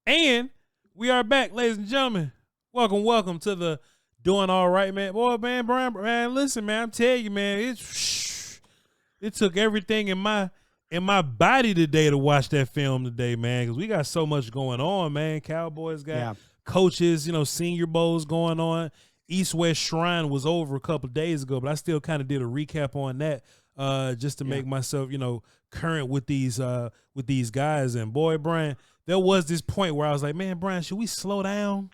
And we are back, ladies and gentlemen. Welcome to the Doing All Right, man. Boy, man, Bryan, man, listen, man, I'm telling you, man, it took everything in my body today to watch that film today, man, because we got so much going on, man. Cowboys got coaches, Senior Bowls going on. East-West Shrine was over a couple days ago, but I still kind of did a recap on that just to make myself, current with these guys. And boy, Bryan, there was this point where I was like, man, Bryan, should we slow down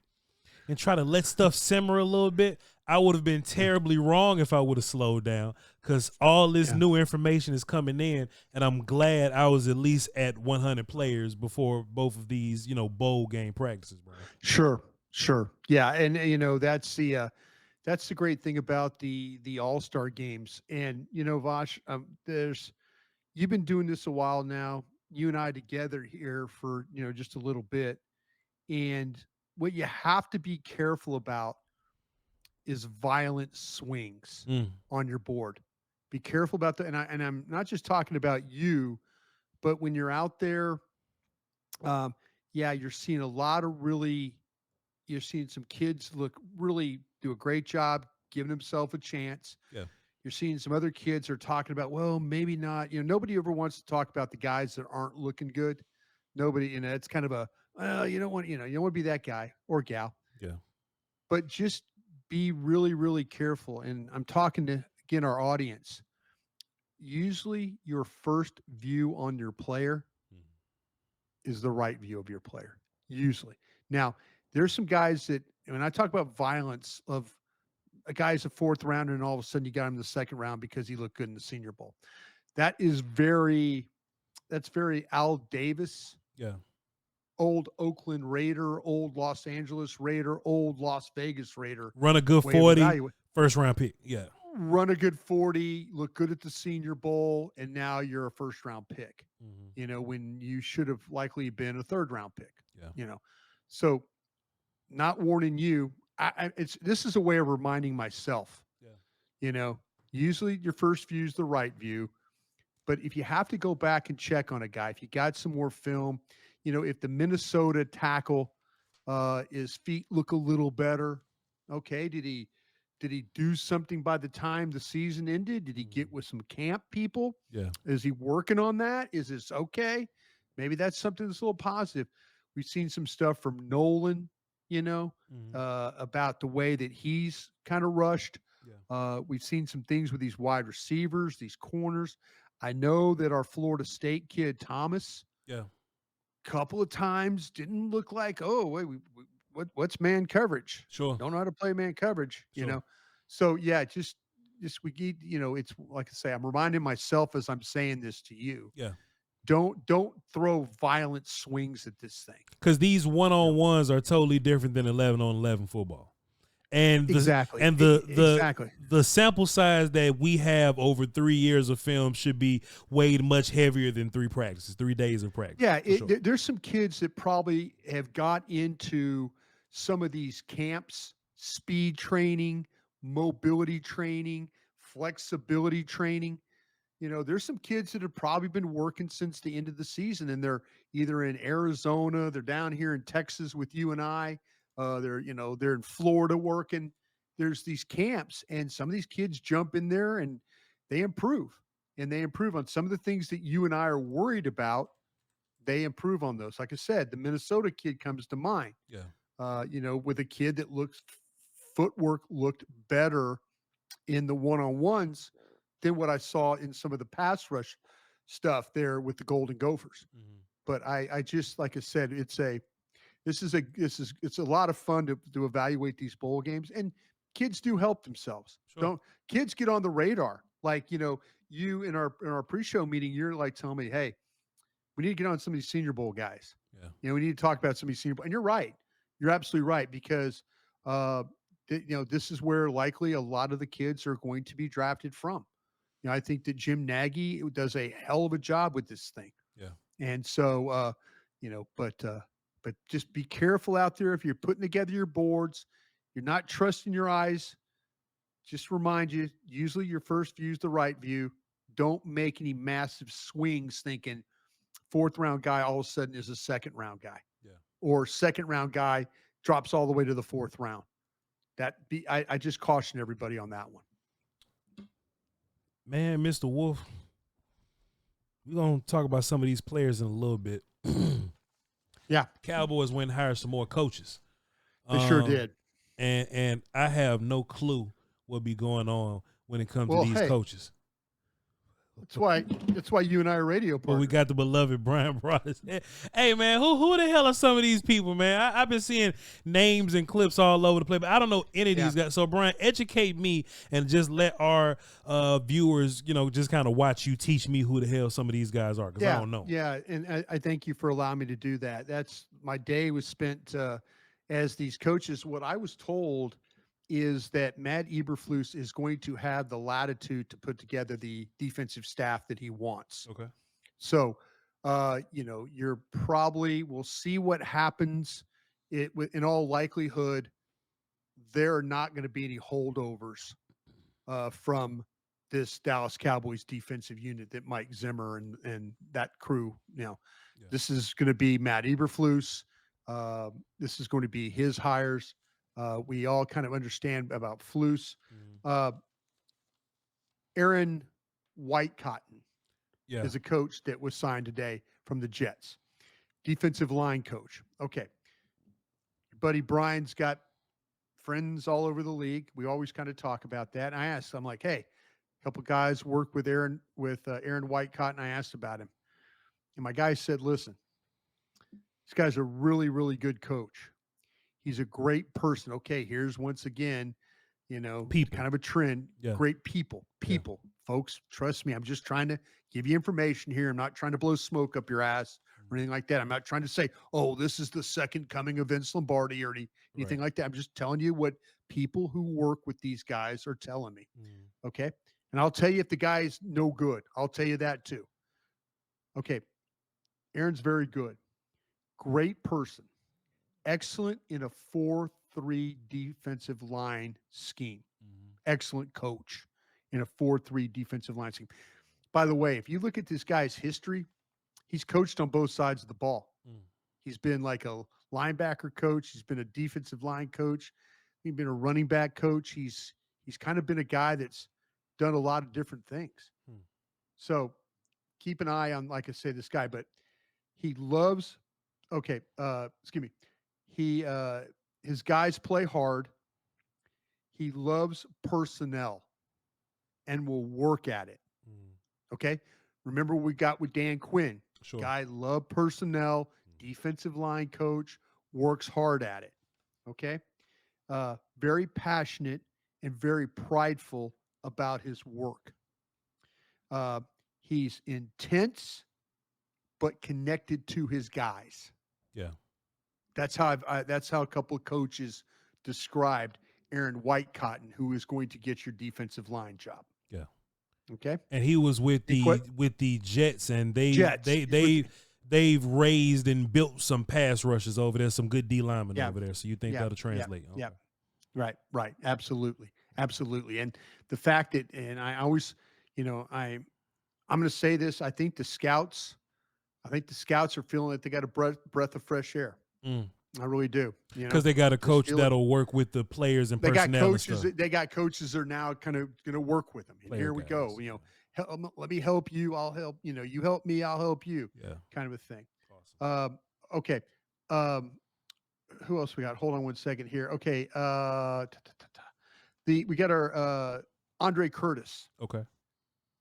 and try to let stuff simmer a little bit? I would have been terribly wrong if I would have slowed down, because all this new information is coming in, and I'm glad I was at least at 100 players before both of these, bowl game practices, Bryan. Sure. Yeah. And, that's the great thing about the All-Star games. And, Voch, you've been doing this a while now, you and I together here for, just a little bit. And what you have to be careful about is violent swings on your board. Be careful about that. And I'm not just talking about you, but when you're out there, you're seeing you're seeing some kids really do a great job giving themselves a chance. Yeah. You're seeing some other kids are talking about, well, maybe not. Nobody ever wants to talk about the guys that aren't looking good. Nobody, it's kind of you don't want to be that guy or gal. Yeah. But just be really, really careful. And I'm talking to, again, our audience. Usually your first view on your player is the right view of your player. Usually. Now, there's some guys that, when I talk about violence of a guy's a fourth rounder and all of a sudden you got him in the second round because he looked good in the Senior Bowl. That's very Al Davis. Yeah. Old Oakland Raider, old Los Angeles Raider, old Las Vegas Raider. Run a good 40, first round pick. Yeah. Run a good 40, look good at the Senior Bowl, and now you're a first round pick. When you should have likely been a third round pick. Yeah. So not warning you. This is a way of reminding myself. Yeah. Usually your first view is the right view, but if you have to go back and check on a guy, if you got some more film, if the Minnesota tackle, his feet look a little better. Okay. Did he do something by the time the season ended? Did he get with some camp people? Yeah. Is he working on that? Is this okay? Maybe that's something that's a little positive. We've seen some stuff from Nolan, about the way that he's kind of rushed. Yeah. We've seen some things with these wide receivers, these corners. I know that our Florida State kid, Thomas, couple of times didn't look like, oh, wait, what's man coverage? Sure. Don't know how to play man coverage, So just we need, it's like I say, I'm reminding myself as I'm saying this to you. Yeah. Don't throw violent swings at this thing. Because these one-on-ones are totally different than 11-on-11 football. And the sample size that we have over 3 years of film should be weighed much heavier than 3 days of practice. Yeah, there's some kids that probably have got into some of these camps, speed training, mobility training, flexibility training. There's some kids that have probably been working since the end of the season, and they're either in Arizona, they're down here in Texas with you and I. They're in Florida working. There's these camps, and some of these kids jump in there and they improve on some of the things that you and I are worried about. They improve on those. Like I said, the Minnesota kid comes to mind. Yeah. With a kid that footwork looked better in the one-on-ones than what I saw in some of the pass rush stuff there with the Golden Gophers. But I just, like I said, it's a lot of fun to evaluate these bowl games, and kids do help themselves. Sure. Kids get on the radar. Like, you in our pre-show meeting, you're like telling me, hey, we need to get on some of these Senior Bowl guys. Yeah. We need to talk about some of these Senior Bowl. And you're right. You're absolutely right, because, this is where likely a lot of the kids are going to be drafted from. I think that Jim Nagy does a hell of a job with this thing. Yeah. And so, but just be careful out there. If you're putting together your boards, you're not trusting your eyes. Just remind you, usually your first view is the right view. Don't make any massive swings thinking fourth round guy all of a sudden is a second round guy. or second round guy drops all the way to the 4th round. I just caution everybody on that one. Man, Mr. Wolf, we're going to talk about some of these players in a little bit. Yeah. Cowboys went and hired some more coaches. They sure did. And I have no clue what be going on when it comes to these coaches. That's why you and I are radio partners. But we got the beloved Bryan Broaddus. Hey, man, who the hell are some of these people, man? I've been seeing names and clips all over the place, but I don't know any of these guys. So, Bryan, educate me and just let our viewers, just kind of watch you teach me who the hell some of these guys are, because I don't know. Yeah, and I thank you for allowing me to do that. That's my day was spent as these coaches. What I was told is that Matt Eberflus is going to have the latitude to put together the defensive staff that he wants. Okay. So, you're probably, we'll see what happens. In all likelihood, there are not going to be any holdovers from this Dallas Cowboys defensive unit that Mike Zimmer and that crew. This is going to be Matt Eberflus. This is going to be his hires. We all kind of understand about Flus. Aaron Whitecotton is a coach that was signed today from the Jets. Defensive line coach. Okay. Your buddy Bryan's got friends all over the league. We always kind of talk about that. And I asked, I'm like, hey, a couple guys work with Aaron Whitecotton. I asked about him. And my guy said, listen, this guy's a really, really good coach. He's a great person. Okay, here's once again, people. kind of a trend. Yeah. Great people. Folks, trust me. I'm just trying to give you information here. I'm not trying to blow smoke up your ass or anything like that. I'm not trying to say, oh, this is the second coming of Vince Lombardi or anything like that. I'm just telling you what people who work with these guys are telling me. Okay. And I'll tell you if the guy's no good. I'll tell you that too. Okay. Aaron's very good. Great person. Excellent in a 4-3 defensive line scheme. Excellent coach in a 4-3 defensive line scheme. By the way, if you look at this guy's history, he's coached on both sides of the ball. He's been like a linebacker coach. He's been a defensive line coach. He's been a running back coach. He's kind of been a guy that's done a lot of different things. So keep an eye on, like I say, this guy, but he loves, his guys play hard. He loves personnel and will work at it. Okay. Remember what we got with Dan Quinn. Sure. Guy loved personnel, defensive line coach, works hard at it. Okay. Very passionate and very prideful about his work. He's intense, but connected to his guys. Yeah. That's how a couple of coaches described Aaron Whitecotton, who is going to get your defensive line job. Yeah. Okay. And he was with the Jets, and they've raised and built some pass rushers over there, some good D linemen over there. So you think that'll translate? Yeah. Right. Absolutely. And the fact that, and I always, I'm going to say this. I think the scouts are feeling that they got a breath of fresh air. I really do. Because they got a coach that'll work with the players and personnel. They got coaches that are now kind of going to work with them. And here we go. Let me help you. I'll help. You help me. I'll help you. Yeah. Kind of a thing. Awesome. Okay. Who else we got? Hold on one second here. Okay. We got our Andre Curtis. Okay.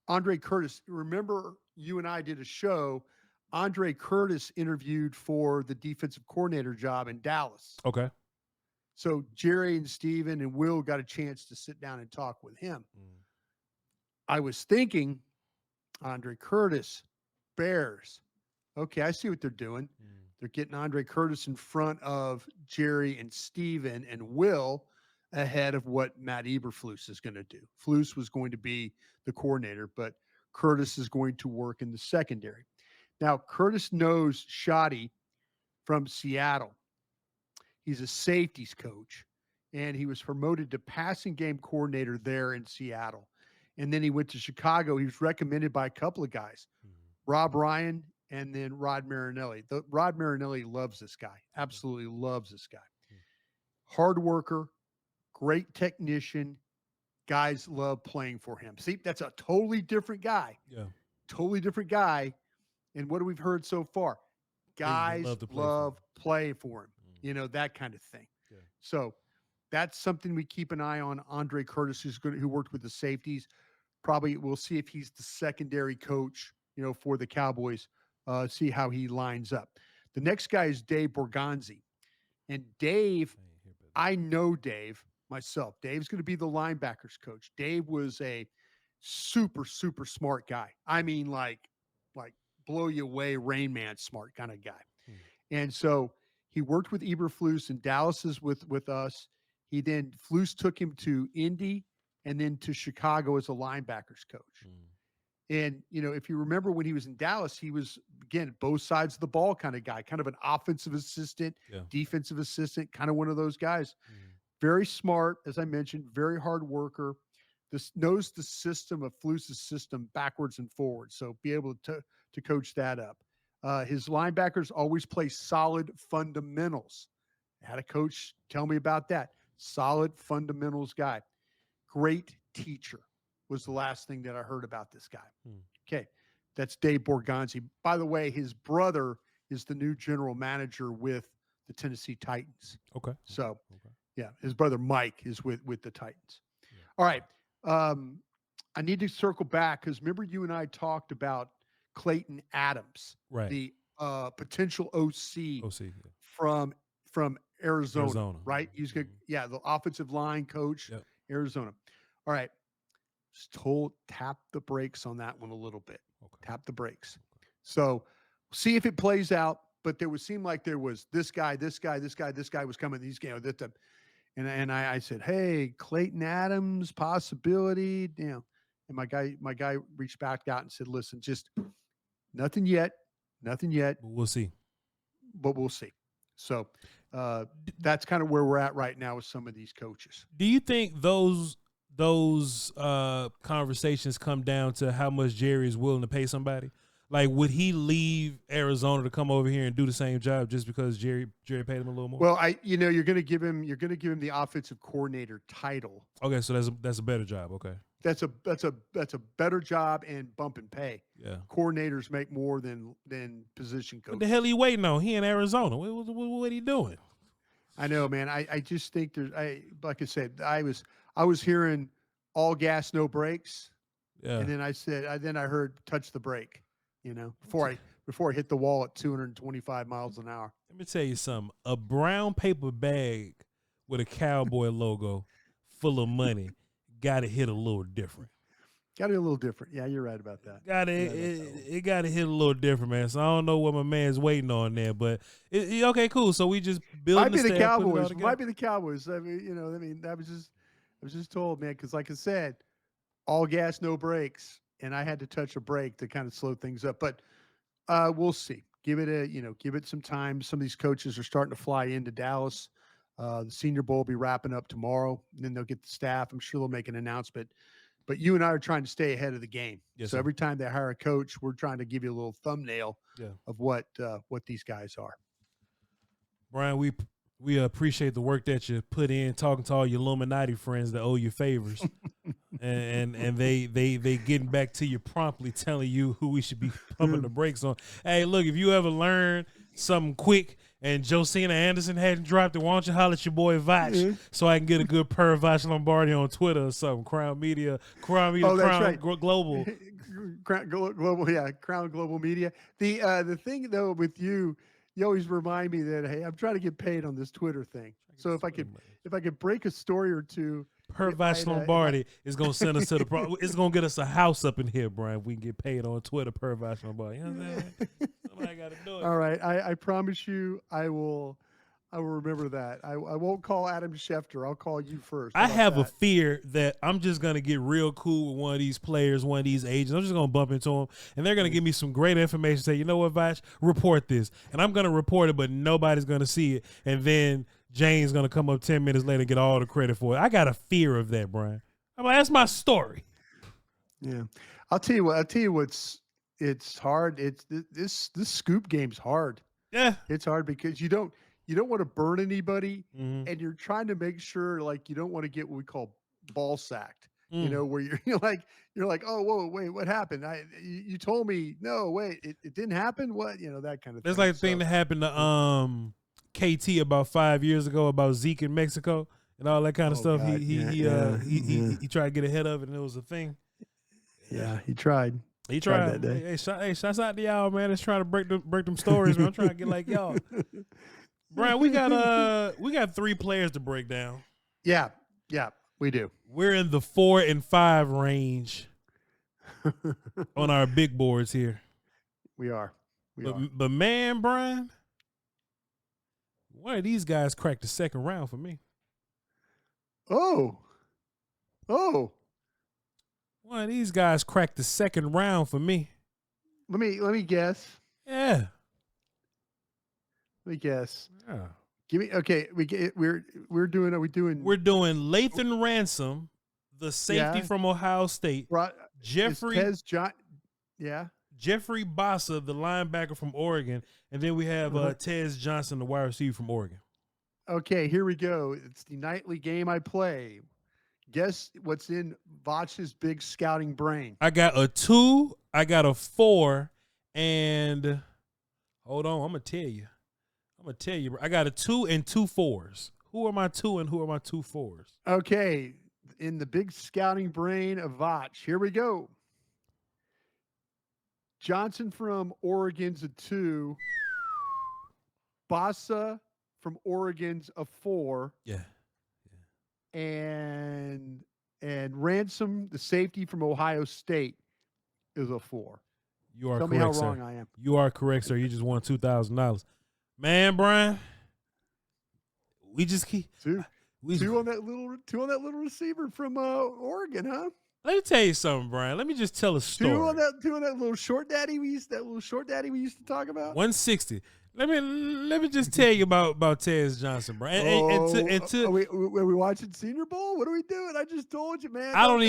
Andre Curtis. Remember, you and I did a show. Andre Curtis interviewed for the defensive coordinator job in Dallas. Okay. So Jerry and Steven and Will got a chance to sit down and talk with him. I was thinking, Andre Curtis, Bears. Okay, I see what they're doing. They're getting Andre Curtis in front of Jerry and Steven and Will ahead of what Matt Eberflus is going to do. Flus was going to be the coordinator, but Curtis is going to work in the secondary. Now, Curtis knows Shoddy from Seattle. He's a safeties coach, and he was promoted to passing game coordinator there in Seattle. And then he went to Chicago. He was recommended by a couple of guys, Rob Ryan and then Rod Marinelli. Rod Marinelli loves this guy, absolutely loves this guy. Hard worker, great technician. Guys love playing for him. See, that's a totally different guy. Yeah. Totally different guy. And what have we heard so far? Guys love playing for him. You know, that kind of thing. Yeah. So that's something we keep an eye on. Andre Curtis, who worked with the safeties. Probably we'll see if he's the secondary coach, you know, for the Cowboys, see how he lines up. The next guy is Dave Borgonzi. And Dave, I know Dave myself. Dave's going to be the linebackers coach. Dave was a super, super smart guy. I mean, like blow you away, Rain Man smart kind of guy. And so he worked with Eberflus, and Dallas is with us. He then Flus took him to Indy and then to Chicago as a linebackers coach. And, you know, if you remember when he was in Dallas, he was, again, both sides of the ball kind of guy, kind of an offensive assistant, defensive assistant, kind of one of those guys. Very smart, as I mentioned, very hard worker. This knows the system of Flus's system backwards and forwards. So be able to coach that up. His linebackers always play solid fundamentals. I had a coach tell me about that. Solid fundamentals guy. Great teacher was the last thing that I heard about this guy. Okay. That's Dave Borgonzi. By the way, his brother is the new general manager with the Tennessee Titans. Okay. So, yeah, his brother Mike is with the Titans. All right. I need to circle back because remember you and I talked about Clayton Adams, the potential OC from Arizona, right? He's good. Yeah, the offensive line coach, Arizona. All right. Just tap the brakes on that one a little bit. Tap the brakes. So see if it plays out. But there would seem like there was this guy was coming. These games, and I said, hey, Clayton Adams possibility. Damn. And my guy reached back out and said, listen, just nothing yet. But we'll see. So that's kind of where we're at right now with some of these coaches. Do you think those conversations come down to how much Jerry is willing to pay somebody? Like, would he leave Arizona to come over here and do the same job just because Jerry paid him a little more? Well, you're going to give him the offensive coordinator title. Okay, so that's a better job. Okay, that's a better job and bump in pay. Yeah, coordinators make more than position coaches. What the hell are you waiting on? He in Arizona. What are you doing? I know, man. I just think like I said, I was hearing all gas, no brakes. Yeah, and then I heard touch the brake. You know, before I hit the wall at 225 miles an hour. Let me tell you something. A brown paper bag with a cowboy logo full of money got to hit a little different. Got to be a little different. Yeah, you're right about that. It got to hit a little different, man. So I don't know what my man's waiting on there, but okay, cool. So we just building might be the Cowboys. Might be the Cowboys. I was just told, man, because like I said, all gas, no brakes. And I had to touch a brake to kind of slow things up, but we'll see. Give it some time. Some of these coaches are starting to fly into Dallas. The Senior Bowl will be wrapping up tomorrow, and then they'll get the staff. I'm sure they'll make an announcement. But you and I are trying to stay ahead of the game. Yes, so every time they hire a coach, we're trying to give you a little thumbnail of what these guys are. Bryan, we appreciate the work that you put in, talking to all your Illuminati friends that owe you favors. and they getting back to you promptly, telling you who we should be pumping the brakes on. Hey, look, if you ever learn something quick and Josina Anderson hadn't dropped it, why don't you holler at your boy Voch so I can get a good per vochlombardi on Twitter or something. Crown Global. Crown Global Media. The thing though with you always remind me that, hey, I'm trying to get paid on this Twitter thing. So if I could break a story or two. Per Lombardi is gonna send us to the it's gonna get us a house up in here, Bryan. We can get paid on Twitter per Lombardi. You know what I'm saying? Somebody gotta do it. All right. I promise you I will remember that. I won't call Adam Schefter. I'll call you first. I have a fear that I'm just gonna get real cool with one of these players, one of these agents. I'm just gonna bump into them and they're gonna give me some great information, say, you know what, Voch, report this. And I'm gonna report it, but nobody's gonna see it. And then Jane's going to come up 10 minutes later and get all the credit for it. I got a fear of that, Bryan. I'm like, that's my story. Yeah. I'll tell you what's it's hard. It's this scoop game's hard. Yeah. It's hard because you don't want to burn anybody, Mhm. and you're trying to make sure like you don't want to get what we call ball sacked. Mm. Where you're like, oh, whoa, wait, what happened? You told me no, wait, it didn't happen. What, that kind of That's thing. like the thing that happened to KT about 5 years ago about Zeke in Mexico and all that kind of stuff. God. He tried to get ahead of it, and it was a thing. Yeah, he tried. He tried that day. Hey, shouts out to y'all, man. It's trying to break them stories, man. I'm trying to get like y'all. Bryan, we got 3 players to break down. Yeah, we do. We're in the 4 and 5 range on our big boards here. We are. But man, Bryan, one of these guys cracked the second round for me. Oh. One of these guys cracked the second round for me. Let me guess. Yeah. Let me guess. Yeah. Give me. Okay, we're doing. Are we doing? We're doing Lathan Ransom, the safety from Ohio State. Jeffrey Jeffrey Bassa, the linebacker from Oregon, and then we have Tez Johnson, the wide receiver from Oregon. Okay, here we go. It's the nightly game I play. Guess what's in Voch's big scouting brain? I got a 2, I got a 4, and hold on, I'm gonna tell you. I got a 2 and 2 4s. Who are my 2 and who are my 2 4s? Okay, in the big scouting brain of Voch, here we go. Johnson from Oregon's a 2. Bassa from Oregon's a 4. Yeah. And Ransom, the safety from Ohio State, is a 4. You are Tell correct, me how sir. wrong I am. You are correct, sir. You just won $2,000. Man, Bryan, we just keep two on that little receiver from Oregon, huh? Let me tell you something, Bryan. Let me just tell a story. Two on that little short daddy we used to talk about. 160. Let me just tell you about Tez Johnson, Bryan. Are we watching Senior Bowl? What are we doing? I just told you, man. I don't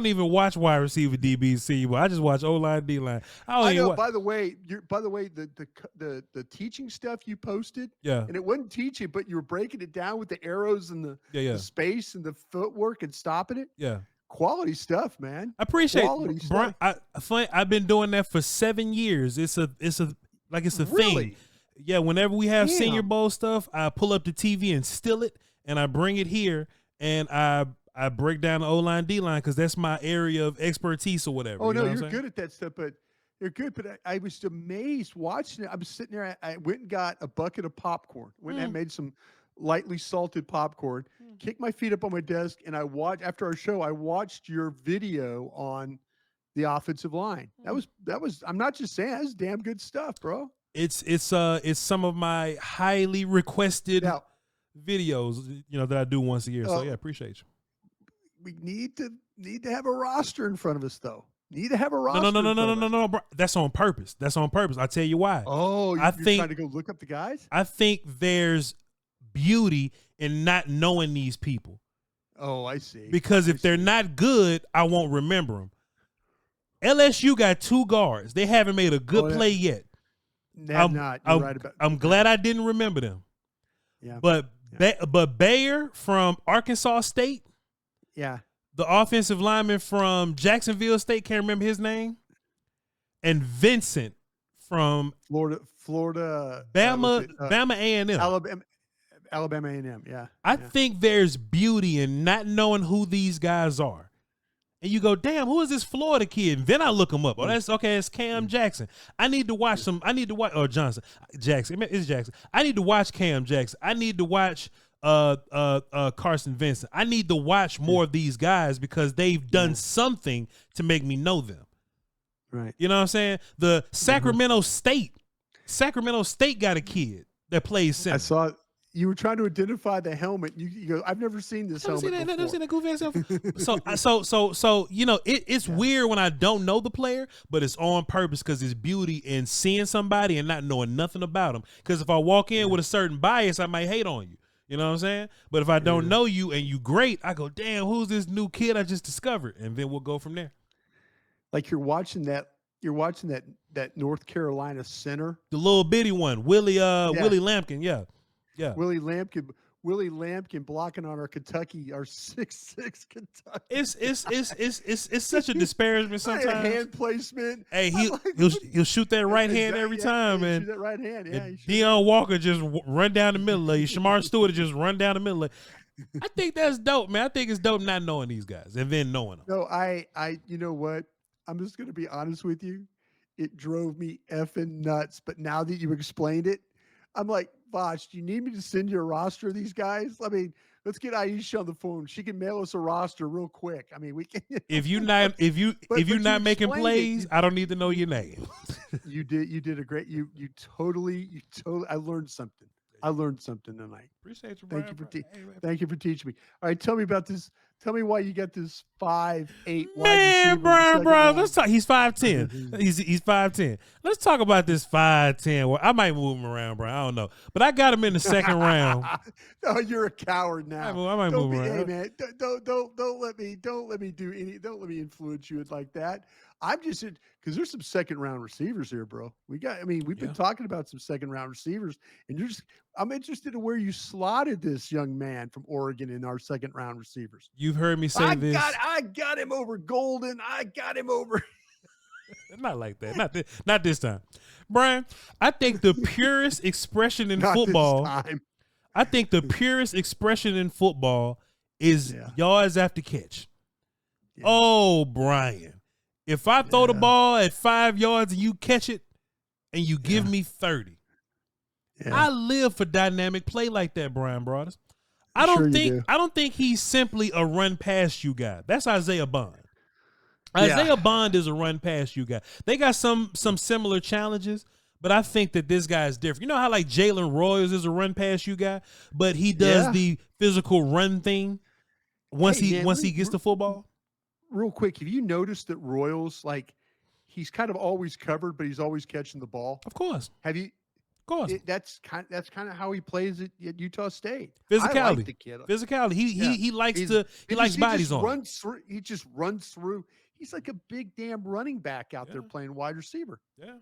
even watch wide receiver DB Senior Bowl. I just watch O-line, D-line. I know. By the way, the teaching stuff you posted, and it wasn't teaching, but you were breaking it down with the arrows and the space and the footwork and stopping it. Yeah. Quality stuff, man. I appreciate it. Bryan. I've been doing that for 7 years. It's a thing. Yeah, whenever we have Senior Bowl stuff, I pull up the TV and steal it, and I bring it here, and I break down the O-line, D-line, because that's my area of expertise or whatever. Oh, no, you're good at that stuff, but you're good. But I was amazed watching it. I was sitting there. I went and got a bucket of popcorn. Went and made some lightly salted popcorn, kicked my feet up on my desk, and after our show, I watched your video on the offensive line. That was I'm not just saying, that's damn good stuff, bro. It's some of my highly requested videos, that I do once a year. So yeah, appreciate you. We need to have a roster in front of us though. Need to have a roster. No, bro. That's on purpose. I'll tell you why. Oh, you're trying to go look up the guys? I think there's beauty in not knowing these people. Oh, I see. Because if they're not good, I won't remember them. LSU got 2 guards. They haven't made a good play yet. You're right about. I'm glad I didn't remember them. Yeah. But Bayer from Arkansas State. Yeah. The offensive lineman from Jacksonville State, can't remember his name. And Vincent from Florida, Bama A&M. Alabama A&M, yeah. I think there's beauty in not knowing who these guys are. And you go, damn, who is this Florida kid? And then I look him up. Oh, it's Cam Jackson. I need to watch Johnson. Jackson. It's Jackson. I need to watch Cam Jackson. I need to watch Carson Vincent. I need to watch more of these guys because they've done something to make me know them. Right. You know what I'm saying? The Sacramento State got a kid that plays center. I saw you were trying to identify the helmet. You go, I've never seen this helmet before. Never seen that goofy ass helmet. So it's weird when I don't know the player, but it's on purpose because it's beauty in seeing somebody and not knowing nothing about them. Because if I walk in with a certain bias, I might hate on you. You know what I'm saying? But if I don't know you and you great, I go, damn, who's this new kid I just discovered? And then we'll go from there. Like you're watching that North Carolina center, The little bitty one, Willie yeah, Willie Lampkin. Yeah. Yeah. Willie Lampkin blocking on our 6'6" Kentucky. It's such a disparagement sometimes. Hand placement. Hey, I'm like, he'll shoot that right hand every time, yeah, man. shoot that right hand. Yeah, Deion Walker just run down the middle of you. Shamar Stewart just run down the middle of you. I think that's dope, man. I think it's dope not knowing these guys and then knowing them. No, I you know what? I'm just gonna be honest with you. It drove me effing nuts. But now that you explained it, I'm like, Voch, do you need me to send you a roster of these guys? I mean, let's get Aisha on the phone. She can mail us a roster real quick. I mean, we can. If you're not making plays, I don't need to know your name. You did a great. You totally. I learned something. I learned something tonight. Appreciate you, Thank Bryan. Thank you for teaching me. All right, tell me about this. Tell me why you got this 5'8" Man, Bryan, let's talk. He's 5'10". He's 5'10". Let's talk about this 5'10". Well, I might move him around, Bryan. I don't know, but I got him in the second round. No, you're a coward now. I might move around. Hey man, don't let me influence you like that. I'm just because there's some second round receivers here, bro. We've been talking about some second round receivers, and I'm interested in where you slotted this young man from Oregon in our second round receivers. You've heard me say this. I got him over Golden. I got him over. Not like that. Not this time, Bryan. I think the purest expression in Not football. This time. I think the purest expression in football is yards after catch. Yeah. Oh, Bryan. If I throw the ball at 5 yards and you catch it and you give me 30, I live for dynamic play like that, Bryan Broaddus. I don't think he's simply a run past you guy. That's Isaiah Bond. Isaiah Bond is a run past you guy. They got some similar challenges, but I think that this guy is different. You know how like Jalen Royals is a run past you guy, but he does the physical run thing once he gets the football. Real quick, have you noticed that Royals, like, he's kind of always covered, but he's always catching the ball? Of course. Have you? Of course. That's kind of how he plays at Utah State. Physicality. I like the kid. Physicality. He likes bodies on. He just runs through. He's like a big damn running back out there playing wide receiver. Yeah.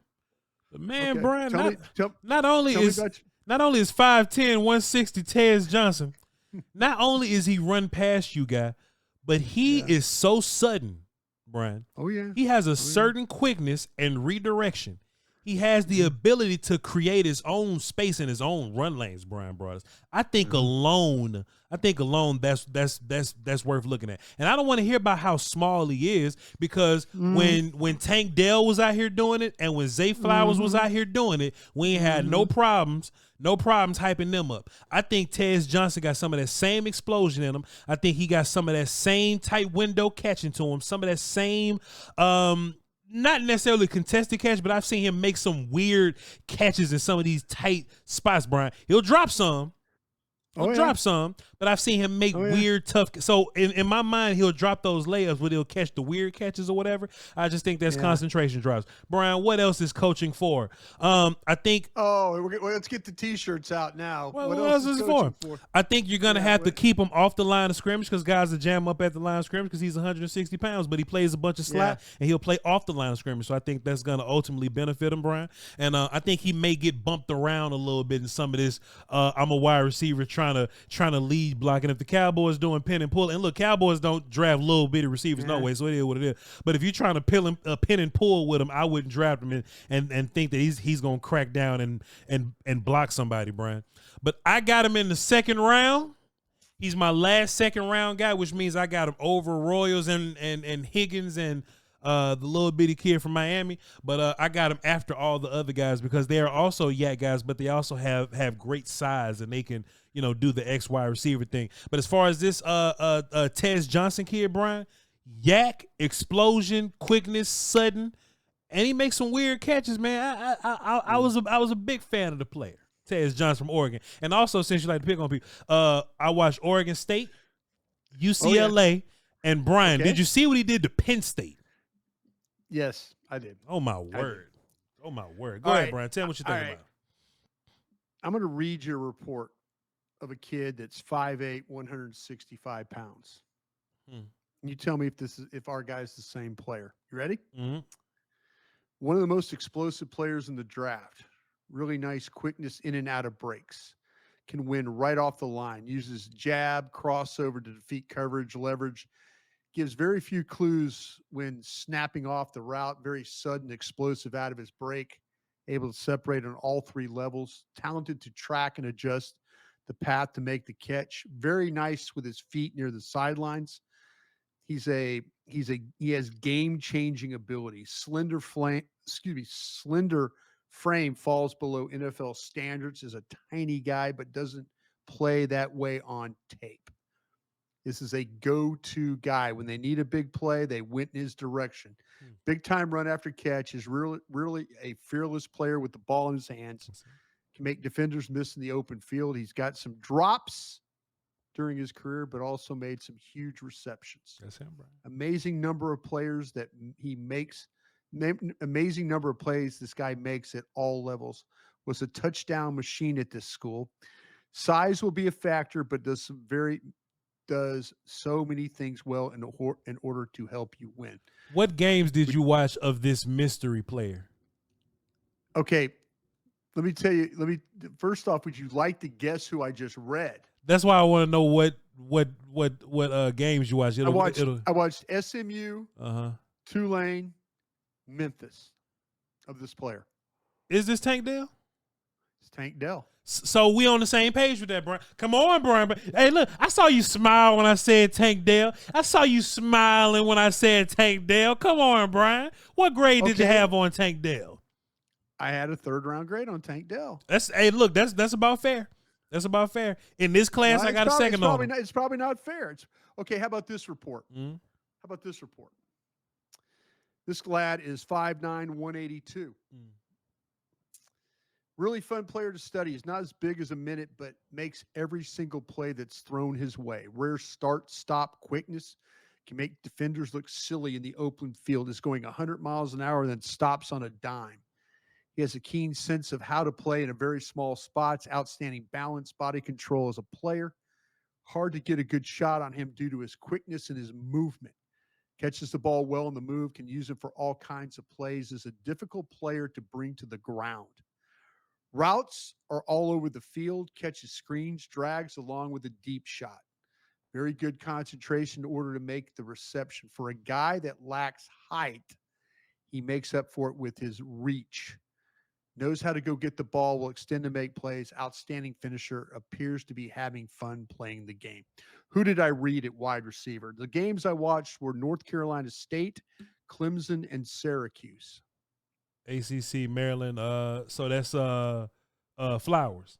But man, Bryan, not only is 5'10", 160 Tez Johnson, not only is he run past you guy, but he is so sudden, Bryan. Oh, yeah. He has a certain quickness and redirection. He has the ability to create his own space in his own run lanes, Bryan Broaddus. I think alone that's worth looking at. And I don't want to hear about how small he is because when Tank Dell was out here doing it and when Zay Flowers was out here doing it, we ain't had no problems hyping them up. I think Tez Johnson got some of that same explosion in him. I think he got some of that same tight window catching to him, some of that same not necessarily contested catch, but I've seen him make some weird catches in some of these tight spots, Bryan. He'll drop some. Drop some, but I've seen him make weird, tough. So in my mind, he'll drop those layups where he'll catch the weird catches or whatever. I just think that's concentration drops. Bryan, what else is coaching for? I think. Let's get the T-shirts out now. What else is it for? I think you're gonna have to keep him off the line of scrimmage because guys will jam up at the line of scrimmage because he's 160 pounds, but he plays a bunch of slot and he'll play off the line of scrimmage. So I think that's gonna ultimately benefit him, Bryan. And I think he may get bumped around a little bit in some of this. I'm a wide receiver trying to lead blocking. If the Cowboys doing pin and pull, and look, Cowboys don't draft little bitty receivers no way, so it is what it is. But if you're trying to pin and pull with him, I wouldn't draft him and think that he's gonna crack down and block somebody, Bryan. But I got him in the second round. He's my last second round guy, which means I got him over Royals and Higgins and the little bitty kid from Miami, but I got him after all the other guys because they are also yak guys, but they also have great size and they can do the XY receiver thing. But as far as this Tez Johnson kid, Bryan, yak, explosion, quickness, sudden, and he makes some weird catches, man. I was a big fan of the player, Tez Johnson from Oregon, and also since you like to pick on people, I watched Oregon State, UCLA, and Bryan. Did you see what he did to Penn State? Yes, I did. Oh, my word. Oh, my word. Go ahead, Bryan. Tell me what you think about it. I'm going to read you a report of a kid that's 5'8", 165 pounds. You tell me if our guy's the same player. You ready? Mm-hmm. One of the most explosive players in the draft. Really nice quickness in and out of breaks. Can win right off the line. Uses jab, crossover to defeat coverage, leverage. Gives very few clues when snapping off the route. Very sudden, explosive out of his break. Able to separate on all three levels. Talented to track and adjust the path to make the catch. Very nice with his feet near the sidelines. He has game-changing ability. Slender frame falls below NFL standards. Is a tiny guy, but doesn't play that way on tape. This is a go-to guy. When they need a big play, they went in his direction. Big time run after catch. Is really a fearless player with the ball in his hands. Can make defenders miss in the open field. He's got some drops during his career, but also made some huge receptions. That's him, Bryan. Amazing number of players that he makes. Amazing number of plays this guy makes at all levels. Was a touchdown machine at this school. Size will be a factor, but does so many things well in order to help you win. What games did you watch of this mystery player? Okay, let me tell you. First off, would you like to guess who I just read? That's why I want to know what games you watched. I watched SMU, Tulane, Memphis of this player. Is this Tank Dell? It's Tank Dell. So we on the same page with that, Bryan. Come on, Bryan. Hey, look, I saw you smile when I said Tank Dell. I saw you smiling when I said Tank Dell. Come on, Bryan. What grade did you have on Tank Dell? I had a 3rd round grade on Tank Dell. That's about fair. That's about fair. In this class, I got a second on him. It's probably not fair. Okay, how about this report? Mm-hmm. How about this report? This lad is 5'9", 182. Really fun player to study. He's not as big as a minute, but makes every single play that's thrown his way. Rare start-stop quickness. Can make defenders look silly in the open field. Is going 100 miles an hour and then stops on a dime. He has a keen sense of how to play in a very small spots. Outstanding balance, body control as a player. Hard to get a good shot on him due to his quickness and his movement. Catches the ball well on the move. Can use it for all kinds of plays. Is a difficult player to bring to the ground. Routes are all over the field, catches screens, drags along with a deep shot. Very good concentration in order to make the reception. For a guy that lacks height, he makes up for it with his reach. Knows how to go get the ball, will extend to make plays. Outstanding finisher, appears to be having fun playing the game. Who did I read at wide receiver? The games I watched were North Carolina State, Clemson, and Syracuse. ACC, Maryland. So that's Flowers.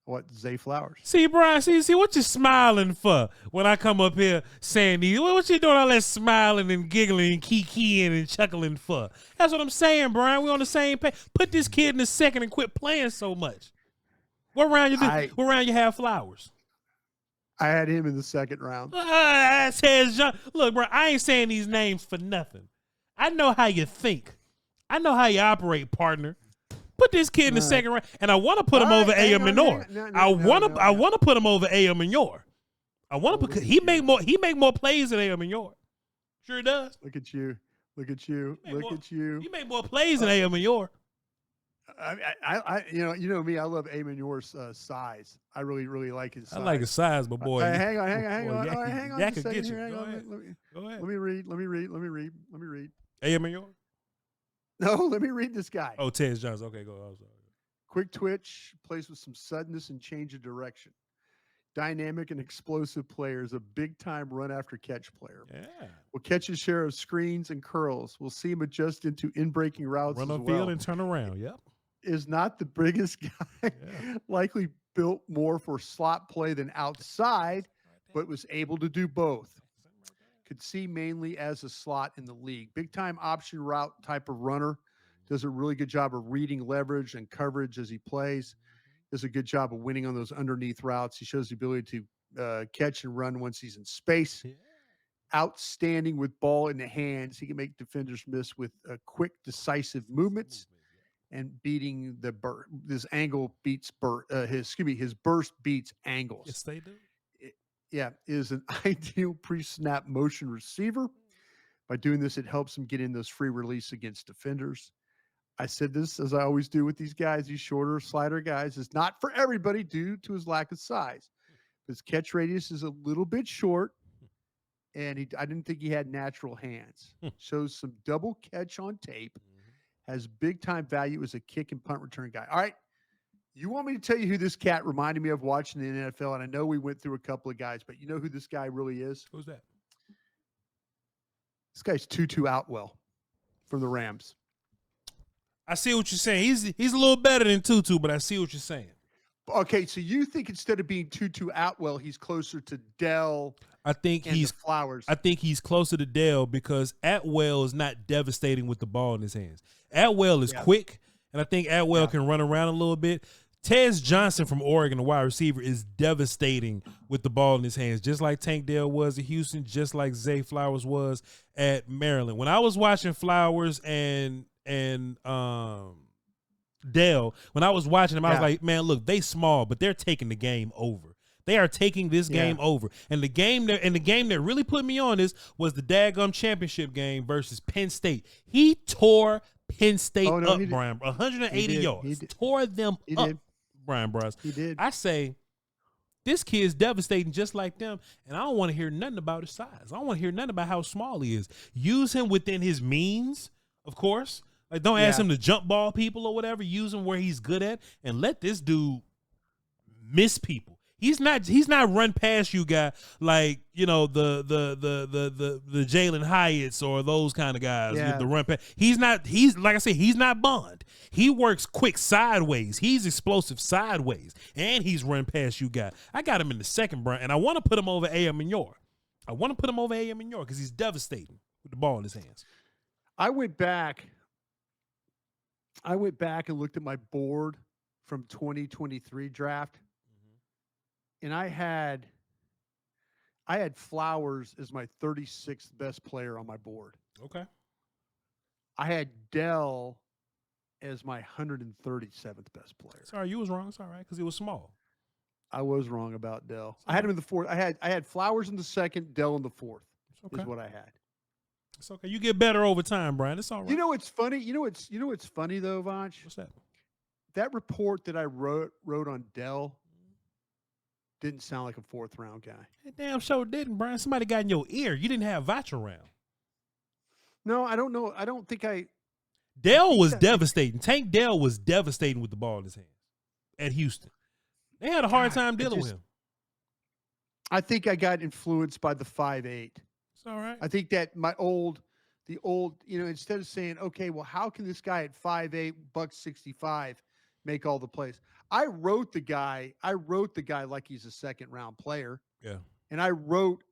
What, Zay Flowers? See, Bryan, see what you smiling for when I come up here saying these? What you doing all that smiling and giggling and kikiing and chuckling for? That's what I'm saying, Bryan. We on the same page. Put this kid in the second and quit playing so much. What round you What round you have Flowers? I had him in the 2nd round. Look, bro, I ain't saying these names for nothing. I know how you think. I know how you operate, partner. Put this kid in the 2nd round, and I want to put him over A.M. Minor. I want to put him over A.M. Minor. I want to put he make more plays than A.M. Minor. Sure does. Look at you. You make more plays than A.M. Minor. I you know me. I love A. Minor's size. I really like his size. I like his size, but boy. Hang on. Hang on. Yak could get you. Go ahead. Let me read. A.M. Minor. No, let me read this guy. Oh, Tez Johnson. Okay, go. I'm sorry. Quick twitch, plays with some suddenness and change of direction. Dynamic and explosive player, is a big-time run-after-catch player. Yeah. Will catch his share of screens and curls. We'll see him adjust into in-breaking routes Run as on well. field and turn around. Yep. Is not the biggest guy. Yeah. Likely built more for slot play than outside, but was able to do both. Could see mainly as a slot in the league. Big-time option route type of runner. Does a really good job of reading leverage and coverage as he plays. Does a good job of winning on those underneath routes. He shows the ability to catch and run once he's in space. Yeah. Outstanding with ball in the hands. He can make defenders miss with quick, decisive movements and beating the burst. This angle beats his burst beats angles. Yes, they do. is an ideal pre-snap motion receiver. By doing this, it helps him get in those free release against defenders. I said this, as I always do with these guys, these shorter slider guys, is not for everybody due to his lack of size. His catch radius is a little bit short, and I didn't think he had natural hands. Shows some double catch on tape, has big-time value as a kick and punt return guy. All right, you want me to tell you who this cat reminded me of watching the NFL? And I know we went through a couple of guys, but you know who this guy really is? Who's that? This guy's Tutu Atwell from the Rams. I see what you're saying. He's a little better than Tutu, but I see what you're saying. Okay, so you think instead of being Tutu Atwell, he's closer to Dell? I think he's Flowers. I think he's closer to Dell because Atwell is not devastating with the ball in his hands. Atwell is quick, and I think Atwell can run around a little bit. Tez Johnson from Oregon, the wide receiver, is devastating with the ball in his hands, just like Tank Dell was at Houston, just like Zay Flowers was at Maryland. When I was watching Flowers and Dell, when I was watching them, I was like, man, look, they small, but they're taking the game over. They are taking this game over. And the game that really put me on this was the daggum championship game versus Penn State. He tore Penn State up, Bryan. 180 yards. Tore them up, Bryan Broaddus. He did. I say, this kid's devastating just like them, and I don't want to hear nothing about his size. I don't want to hear nothing about how small he is. Use him within his means, of course. Like, don't ask him to jump ball people or whatever. Use him where he's good at, and let this dude miss people. He's not run past you guy like, you know, the Jalen Hyatts or those kind of guys with the run pass. He's like I said, he's not Bond. He works quick sideways. He's explosive sideways, and he's run past you guy. I got him in the second, Bryan, and I want to put him over A.M. Mignor. Because he's devastating with the ball in his hands. I went back and looked at my board from 2023 draft. And I had Flowers as my 36th best player on my board. Okay. I had Dell as my 137th best player. Sorry, you was wrong. It's all right, because he was small. I was wrong about Dell. I had him in the fourth. I had Flowers in the second, Dell in the fourth. Okay. Is what I had. It's okay. You get better over time, Bryan. It's all right. You know what's funny? You know what's funny though, Voch? What's that? That report that I wrote on Dell didn't sound like a fourth round guy. That damn show didn't, Bryan. Somebody got in your ear. You didn't have Voch around. No, I don't know. I don't think I. Dell was devastating. Tank Dell was devastating with the ball in his hands at Houston. They had a hard time dealing with him. I think I got influenced by the 5'8". It's all right. I think that the old, instead of saying, okay, well, how can this guy at 5'8", $165 make all the plays? I wrote the guy like he's a second round player. Yeah. And I wrote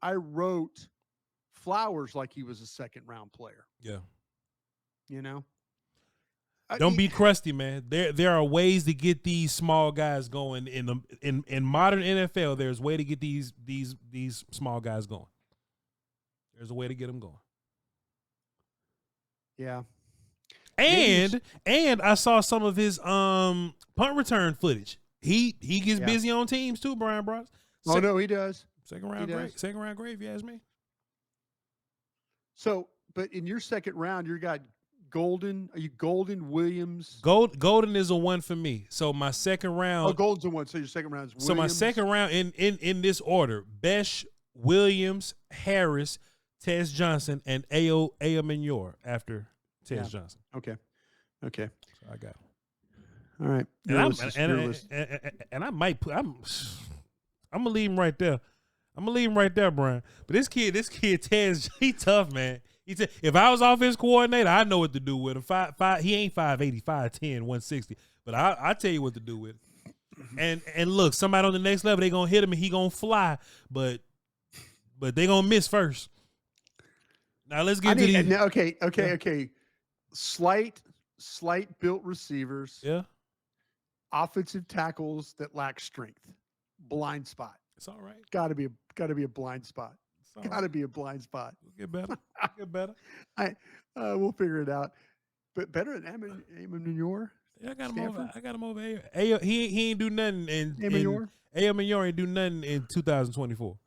Flowers like he was a second round player. Yeah. You know? Don't be crusty, man. There are ways to get these small guys going in modern NFL. There's a way to get these small guys going. There's a way to get them going. Yeah. And I saw some of his punt return footage. He gets busy on teams too, Bryan Broaddus. Oh no, he does. Second round grave, if you ask me. So, but in your second round, you got Golden. Are you Golden, Williams? Golden is a one for me. So my second round. Oh, Golden's a one. So your second round is Williams. So my second round in this order: Besh, Williams, Harris, Tez Johnson, and A.O. Mignor after Tez Johnson. Okay. So I got him. All right. And I might put. I'm gonna leave him right there. Bryan. But this kid Tez, he tough, man. If I was offense coordinator, I know what to do with him. He ain't 5'80", 5'10", 160. But I tell you what to do with him. And look, somebody on the next level, they gonna hit him and he gonna fly, but they gonna miss first. Now let's get to these. Okay. Slight built receivers. Yeah. Offensive tackles that lack strength. Blind spot. It's all right. Got to be a blind spot. Got to be a blind spot. We'll get better. We'll figure it out. But better than Amon Mignor. Yeah, I got him over here. He ain't do nothing in Mignor? A.M. Mignor ain't do nothing in 2024.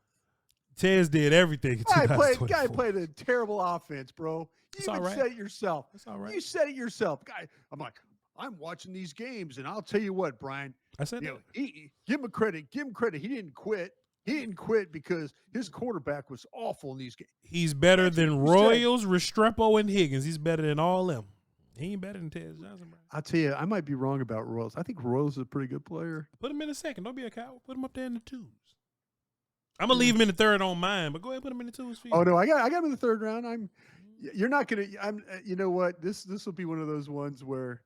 Tez did everything in Guy 2024. played a terrible offense, bro. It's You all even right. said it yourself. That's all right. You said it yourself. Guy, I'm like, I'm watching these games, and I'll tell you what, Bryan. I said Give him credit. Give him credit. He didn't quit. He didn't quit because his quarterback was awful in these games. he's better That's than what you said. Royals, Restrepo, and Higgins. He's better than all them. He ain't better than Tez Johnson, bro. I'll tell you, I might be wrong about Royals. I think Royals is a pretty good player. Put him in the second. Don't be a coward. Put him up there in the twos. I'm gonna leave him in the third on mine, but go ahead, put him in the twos. For you. Oh no, I got him in the third round. You're not gonna. You know what? This will be one of those ones where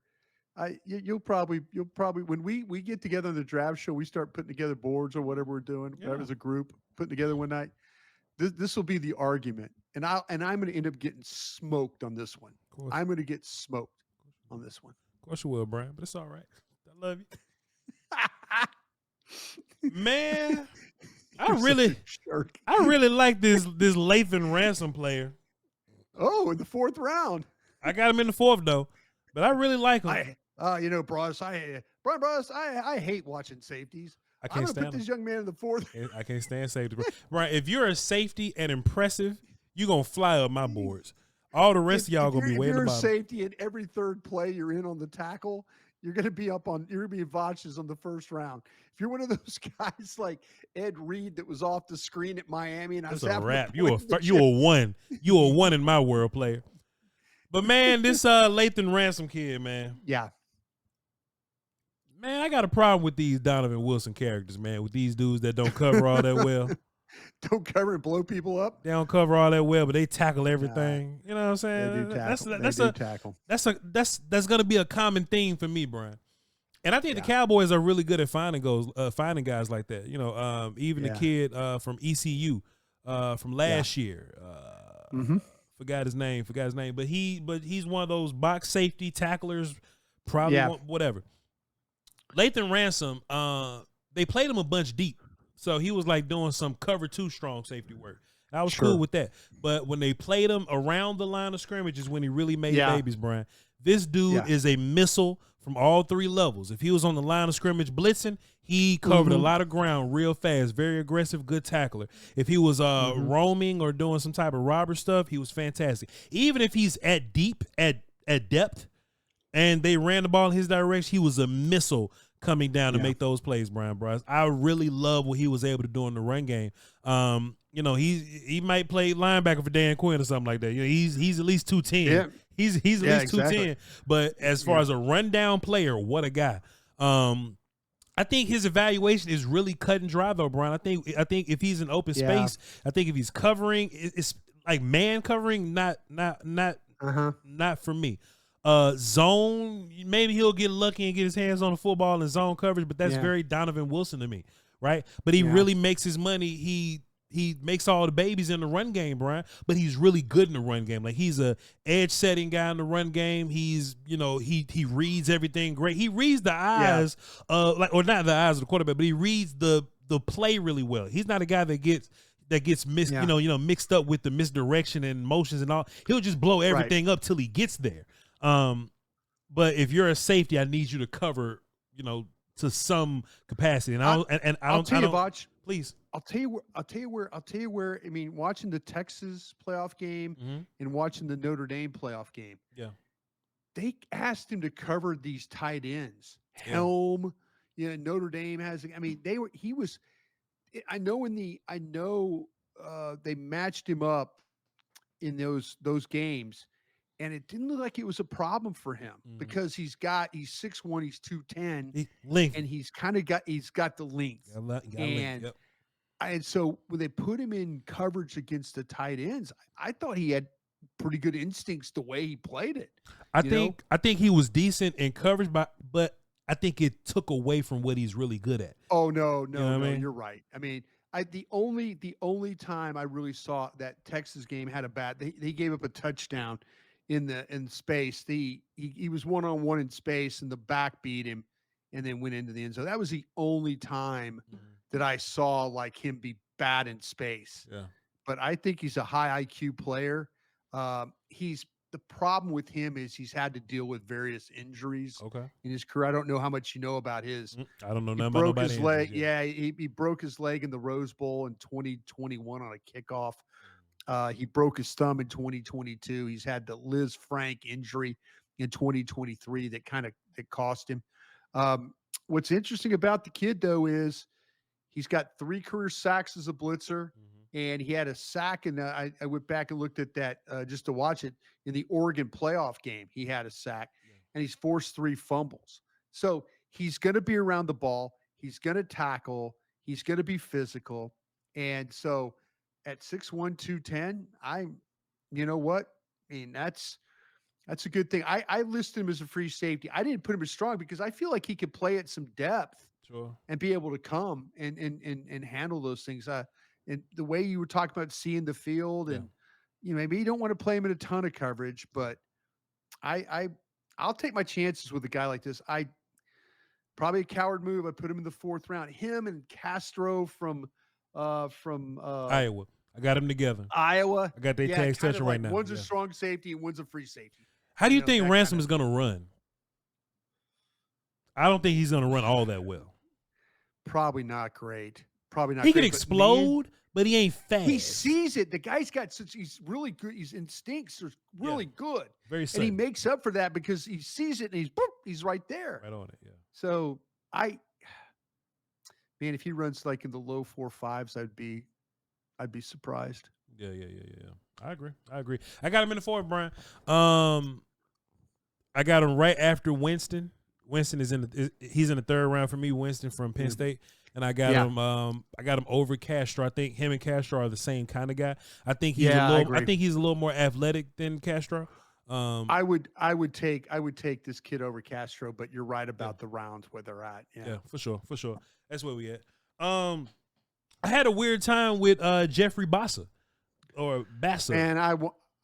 you'll probably when we get together on the draft show, we start putting together boards or whatever we're doing as a group, putting together one night. This will be the argument, and I'm going to end up getting smoked on this one. I'm going to get smoked on this one. Of course you will, Bryan, but it's all right. I love you, man. I really like this Lathan Ransom player. Oh, in the fourth round. I got him in the fourth though, but I really like him. Broaddus, I hate watching safeties. I can't stand put this young man in the fourth. I can't stand safety. Right, if you're a safety and impressive, you're gonna fly up my boards. All the rest of y'all gonna be way at the bottom. If you're a safety and every third play you're in on the tackle, you're gonna be Voch's on the first round. If you're one of those guys like Ed Reed that was off the screen at Miami, and that's a wrap. You a one. You a one in my world, player. But man, this Lathan Ransom kid, man. Yeah. Man, I got a problem with these Donovan Wilson characters, man, with these dudes that don't cover all that well. Don't cover and blow people up? They don't cover all that well, but they tackle everything. You know what I'm saying? They do tackle. That's gonna be a common theme for me, Bryan. And I think the Cowboys are really good at finding guys like that. You know, even the kid from ECU from last year. Forgot his name, but he's one of those box safety tacklers, probably whatever. Lathan Ransom, they played him a bunch deep, so he was like doing some cover 2 strong safety work. I was cool with that, but when they played him around the line of scrimmage is when he really made babies, Bryan. This dude is a missile from all 3 levels. If he was on the line of scrimmage blitzing, he covered a lot of ground real fast, very aggressive, good tackler. If he was roaming or doing some type of robber stuff, he was fantastic. Even if he's at depth, and they ran the ball in his direction, he was a missile coming down to make those plays, Bryan Broaddus. I really love what he was able to do in the run game. You know, he might play linebacker for Dan Quinn or something like that. You know, he's at least 210. Yeah. He's at least 210. But as far as a rundown player, what a guy. I think his evaluation is really cut and dry though, Bryan. I think if he's in open space, I think if he's covering, it's like man covering, not for me. Zone, maybe he'll get lucky and get his hands on the football in zone coverage, but that's very Donovan Wilson to me, right? But he really makes his money. He makes all the babies in the run game, Bryan, but he's really good in the run game. Like he's a edge setting guy in the run game. He's, you know, he reads everything great. He reads the eyes or not the eyes of the quarterback, but he reads the play really well. He's not a guy that gets mixed, mixed up with the misdirection and motions and all. He'll just blow everything up till he gets there. But if you're a safety, I need you to cover, to some capacity. And I'll tell you, Voch, please. I'll tell you where. I mean, watching the Texas playoff game and watching the Notre Dame playoff game. Yeah, they asked him to cover these tight ends. Helm, Notre Dame has. I mean, he was. I know they matched him up in those games. And it didn't look like it was a problem for him because he's 6'1", he's 210, and he's got the length. And so when they put him in coverage against the tight ends, I thought he had pretty good instincts the way he played it. I think he was decent in coverage, but I think it took away from what he's really good at. Oh no, you're right. I mean, the only time I really saw that Texas game had they gave up a touchdown in space. He was 1-on-1 in space and the back beat him and then went into the end zone. That was the only time that I saw like him be bad in space. Yeah. But I think he's a high IQ player. He's the problem with him is he's had to deal with various injuries Okay. in his career. I don't know how much you know about his. I don't know He nothing about broke nobody his leg. injuries, Yeah, he broke his leg in the Rose Bowl in 2021 on a kickoff. He broke his thumb in 2022. He's had the Liz Frank injury in 2023 that cost him. What's interesting about the kid though is he's got 3 career sacks as a blitzer, and he had a sack. And I went back and looked at that just to watch it in the Oregon playoff game. He had a sack, and he's forced 3 fumbles. So he's going to be around the ball. He's going to tackle. He's going to be physical. And so at 6'1", 210, you know what? I mean, that's a good thing. I listed him as a free safety. I didn't put him as strong because I feel like he could play at some depth and be able to come and handle those things. And the way you were talking about seeing the field, and maybe you don't want to play him in a ton of coverage, but I'll take my chances with a guy like this. Probably a coward move. I put him in the 4th round. Him and Castro from Iowa. I got them together. Iowa. I got their tags touching right now. One's a strong safety and one's a free safety. How do you think Ransom is going to run? I don't think he's going to run all that well. Probably not great. Probably not. He great, can explode, but he ain't fast. He sees it. The guy's got he's really good. His instincts are really good. Very sudden. And he makes up for that because he sees it and he's right there. Right on it, yeah. So man, if he runs like in the low 4.5s, I'd be surprised. Yeah. I agree. I got him in the 4th, Bryan. I got him right after Winston. Winston he's in the 3rd round for me. Winston from Penn State, and I got him. I got him over Castro. I think him and Castro are the same kind of guy. I think he's I think he's a little more athletic than Castro. I would take this kid over Castro, but you're right about the rounds where they're at. Yeah, for sure. That's where we at. I had a weird time with Jeffrey Bassa. Or Bassa. And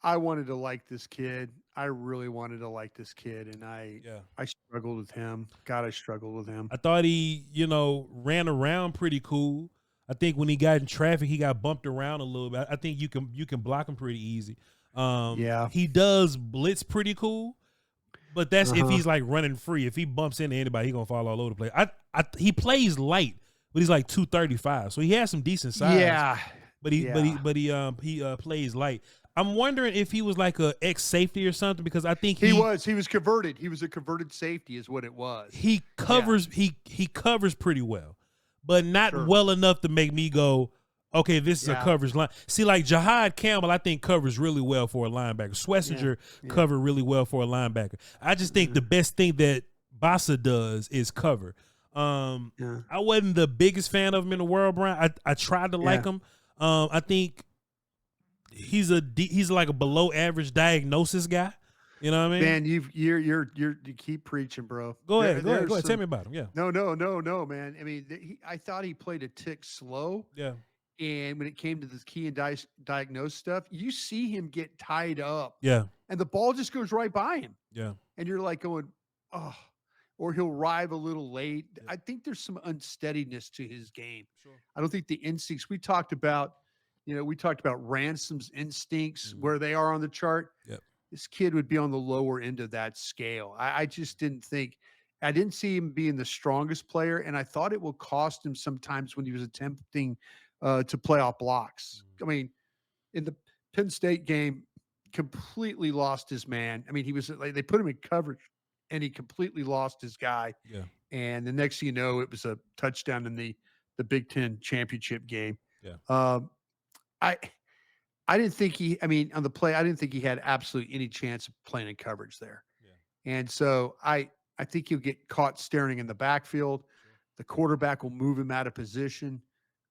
I wanted to like this kid. I really wanted to like this kid, and I struggled with him. God, I struggled with him. I thought he, ran around pretty cool. I think when he got in traffic, he got bumped around a little bit. I think you can block him pretty easy. He does blitz pretty cool, but that's if he's like running free. If he bumps into anybody, he's gonna fall all over the place. He plays light, but he's like 235, so he has some decent size. Yeah. But he plays light. I'm wondering if he was like a ex safety or something, because I think he was converted. He was a converted safety is what it was. He covers he covers pretty well, but not well enough to make me go, okay, this is a coverage line. See, like Jahad Campbell, I think covers really well for a linebacker. Schlesinger covered really well for a linebacker. I just think the best thing that Bassa does is cover. I wasn't the biggest fan of him in the world, Bryan. I tried to like him. I think he's like a below average diagnosis guy. You know what I mean? Man, you keep preaching, bro. Go ahead. Tell me about him. Yeah. No, man. I mean, I thought he played a tick slow. Yeah. And when it came to this key and diagnose stuff, you see him get tied up. Yeah. And the ball just goes right by him. Yeah. And you're like going, oh, or he'll arrive a little late. Yeah. I think there's some unsteadiness to his game. Sure. I don't think the instincts we talked about Ransom's instincts, where they are on the chart. Yep. This kid would be on the lower end of that scale. I just didn't see him being the strongest player. And I thought it will cost him sometimes when he was attempting to play off blocks. I mean, in the Penn State game, completely lost his man. I mean, he was like, they put him in coverage and he completely lost his guy. Yeah. And the next thing you know, it was a touchdown in the Big Ten championship game. Yeah. I didn't think on the play, I didn't think he had absolutely any chance of playing in coverage there. Yeah. And so I think he'll get caught staring in the backfield. Sure. The quarterback will move him out of position.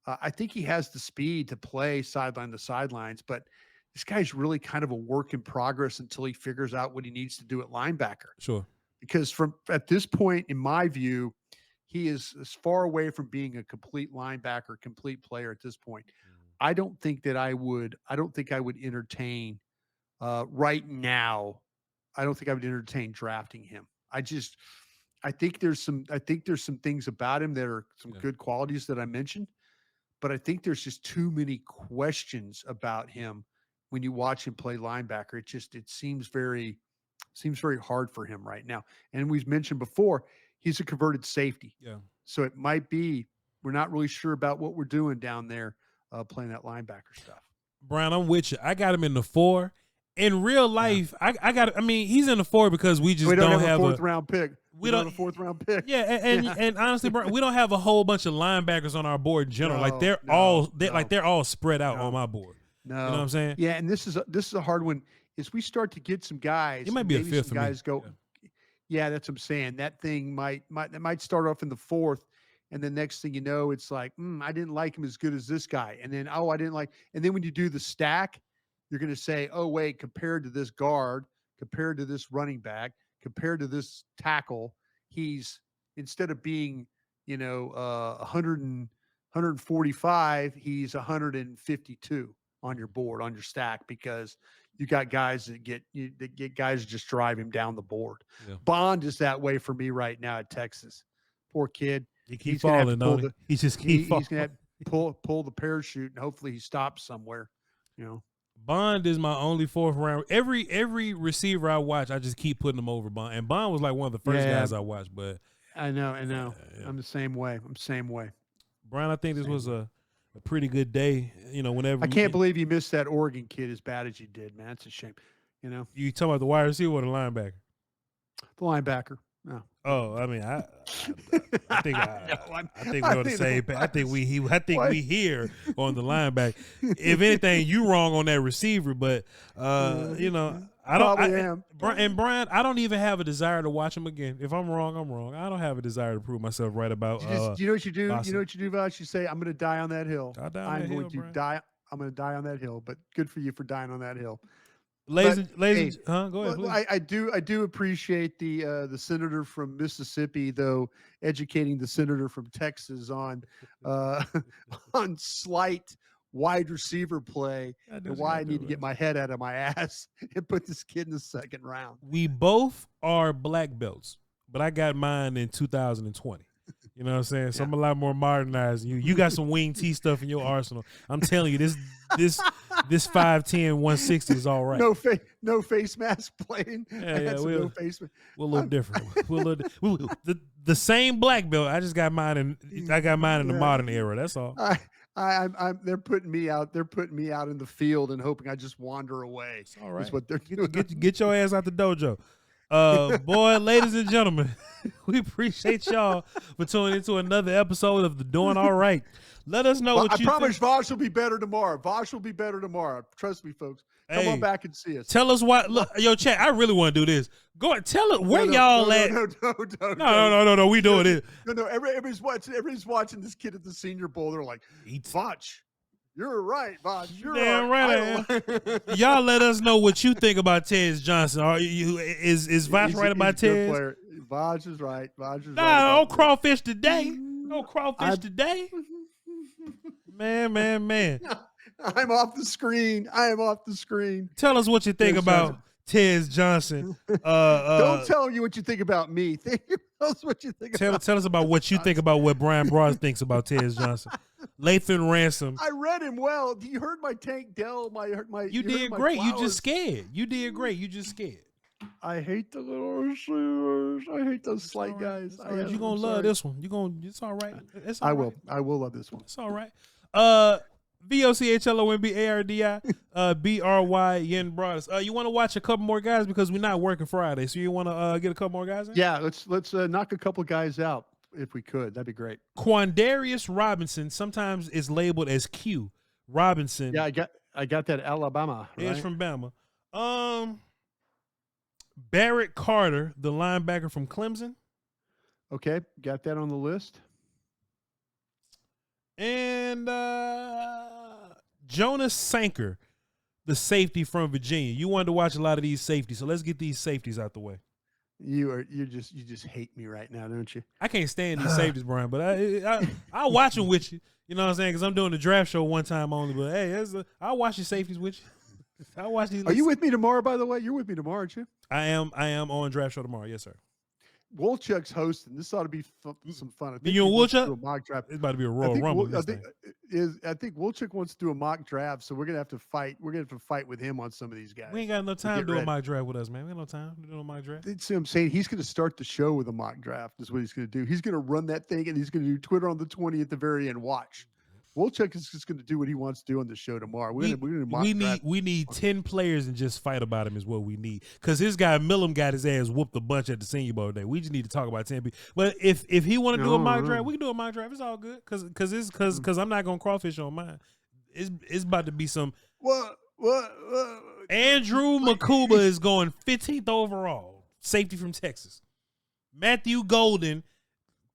I think he has the speed to play sideline to sidelines, but this guy's really kind of a work in progress until he figures out what he needs to do at linebacker. Sure. Because at this point, in my view, he is as far away from being a complete linebacker, complete player at this point. I don't think I would entertain right now. I don't think I would entertain drafting him. I think there's some things about him that are some good qualities that I mentioned, but I think there's just too many questions about him when you watch him play linebacker. It seems very hard for him right now. And we've mentioned before, he's a converted safety. Yeah. So it might be we're not really sure about what we're doing down there playing that linebacker stuff. Bryan, I'm with you. I got him in the 4. In real life, I mean, he's in the 4 because we just don't have a fourth round pick. We don't have a fourth round pick. Yeah, and honestly, Bryan, we don't have a whole bunch of linebackers on our board in general. Like they're all spread out on my board. No. You know what I'm saying? Yeah, and this is a hard one. As we start to get some guys, it might be a 5th for guys me. Go, yeah, that's what I'm saying. That thing might start off in the 4th, and the next thing you know, it's like, I didn't like him as good as this guy, and then I didn't like, and then when you do the stack, you're going to say, oh wait, compared to this guard, compared to this running back, compared to this tackle, he's instead of being 145, he's 152 on your board, on your stack, because you got guys that get guys that just drive him down the board. Yeah. Bond is that way for me right now at Texas. Poor kid. He keeps falling, don't he? He just keeps falling. He's gonna have to pull the parachute, and hopefully he stops somewhere. Bond is my only 4th round. Every receiver I watch, I just keep putting them over Bond. And Bond was like one of the first guys I watched. But I know. I'm the same way. Bryan, I think this was a pretty good day. Whenever I can't believe you missed that Oregon kid as bad as you did, man. It's a shame. You talking about the wide receiver or the linebacker? The linebacker. No. Oh, I mean, I think we're on the same page. I think we here on the linebacker. If anything, you wrong on that receiver, but I don't. And Bryan, I don't even have a desire to watch him again. If I'm wrong, I'm wrong. I don't have a desire to prove myself right about. You know what you do? Awesome. You know what you do, Voch? You say, "I'm going to die on that hill." I'm going to die on that hill. But good for you for dying on that hill. Go ahead. Please. I do appreciate the senator from Mississippi, though, educating the senator from Texas on slight wide receiver play and why I need to get my head out of my ass and put this kid in the 2nd round. We both are black belts, but I got mine in 2020. You know what I'm saying? So I'm a lot more modernized than you. You got some wing T stuff in your arsenal. I'm telling you, this 5'10", 160 is all right. No face mask playing. Yeah, no face mask. We're a little different. The same black belt. I just got mine in the modern era. That's all. They're putting me out. They're putting me out in the field and hoping I just wander away. It's all right. That's what they're doing. Get your ass out the dojo. Boy, ladies and gentlemen, we appreciate y'all for tuning into another episode of the Doing All Right. Let us know what you think. I promise Voch will be better tomorrow. Voch will be better tomorrow. Trust me, folks. Come on back and see us. Tell us why. Look, yo, chat, I really want to do this. Go ahead. Tell it where y'all at. No. We doing it. No. Everybody's watching this kid at the Senior Bowl. They're like, Voch. You're right, Voch. You're damn right. Y'all let us know what you think about Tez Johnson. Is Voch right about Tez? Voch is right. Nah, don't crawfish today. Don't crawfish today. Man. I'm off the screen. I am off the screen. Tell us what you think about Tez Johnson. Don't tell you what you think about me. Tell us what you think about. Tell us about what you think about what Brian Broaddus thinks about Tez Johnson. Lathan Ransom. I read him well. You heard my Tank Dell. You did great. You just scared. You did great. You just scared. I hate the little receivers. I hate those slight guys. You're gonna love this one. It's all right. I will love this one. It's all right. VOCHLOMBARDI BRY Yen Broaddus. You want to watch a couple more guys because we're not working Friday, so you want to get a couple more guys in? Yeah, let's knock a couple guys out if we could. That'd be great. Quandarius Robinson sometimes is labeled as Q Robinson. Yeah, I got that Alabama. Right? It's from Bama. Barrett Carter, the linebacker from Clemson. Okay, got that on the list. And Jonas Sanker, the safety from Virginia. You wanted to watch a lot of these safeties, so let's get these safeties out the way. You just hate me right now, don't you? I can't stand these safeties, Brian, but I'll watch them with you. You know what I'm saying? Because I'm doing the draft show one time only. But hey, I'll watch your safeties with you. I'll watch these. Are you with me tomorrow? By the way, you're with me tomorrow, aren't you? I am on draft show tomorrow. Yes, sir. Wolchuk's hosting. This ought to be some fun. I think You and he wants to Wolchuk? do a mock draft. It's about to be a Royal Rumble. I think Wolchuk wants to do a mock draft, so we're gonna have to fight. We're gonna have to fight with him on some of these guys. We ain't got no time to do a mock draft with us, man. We ain't no time to do a mock draft. See what I'm saying? He's gonna start the show with a mock draft. Is what he's gonna do. He's gonna run that thing, and he's gonna do Twitter on the 20 at the very end. Watch. Wolchuk is just going to do what he wants to do on the show tomorrow. We need 10 players and just fight about him is what we need. Because his guy Millum got his ass whooped a bunch at the Senior Bowl day. We just need to talk about 10 people. But if he want to do a mock draft, we can do a mock draft. It's all good. Because I'm not going to crawfish on mine. It's about to be some. What? Andrew Makuba is going 15th overall, safety from Texas. Matthew Golden,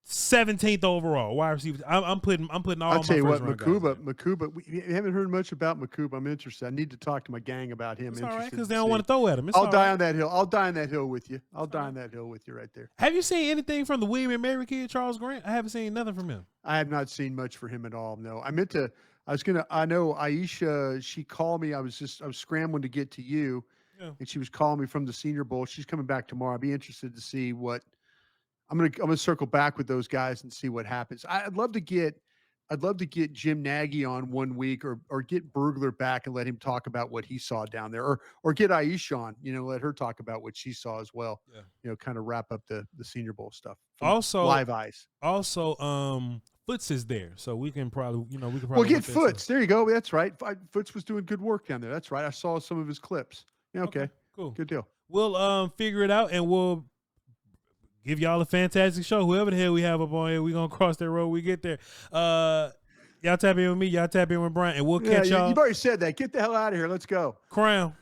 17th overall wide receiver. I'm putting all. I'll tell you what, Makuba. We haven't heard much about Makuba. I'm interested. I need to talk to my gang about him. It's all right because they don't want to throw at him. I'll die on that hill. I'll die on that hill with you. I'll die on that hill with you right there. Have you seen anything from the William and Mary kid, Charles Grant? I haven't seen nothing from him. I have not seen much for him at all. No, I know Aisha. She called me. I was scrambling to get to you, and she was calling me from the Senior Bowl. She's coming back tomorrow. I'd be interested to see what. I'm gonna circle back with those guys and see what happens. I'd love to get Jim Nagy on 1 week, or get Burglar back and let him talk about what he saw down there, or get Aisha on, let her talk about what she saw as well. Yeah. Kind of wrap up the Senior Bowl stuff. Also, live eyes. Also, Foots is there, so we can probably get Foots. There you go. That's right. Foots was doing good work down there. That's right. I saw some of his clips. Yeah, okay. Cool. Good deal. We'll figure it out and we'll give y'all a fantastic show. Whoever the hell we have up on here, we're going to cross that road when we get there. Y'all tap in with me. Y'all tap in with Bryan. And we'll catch y'all. You've already said that. Get the hell out of here. Let's go. Crown.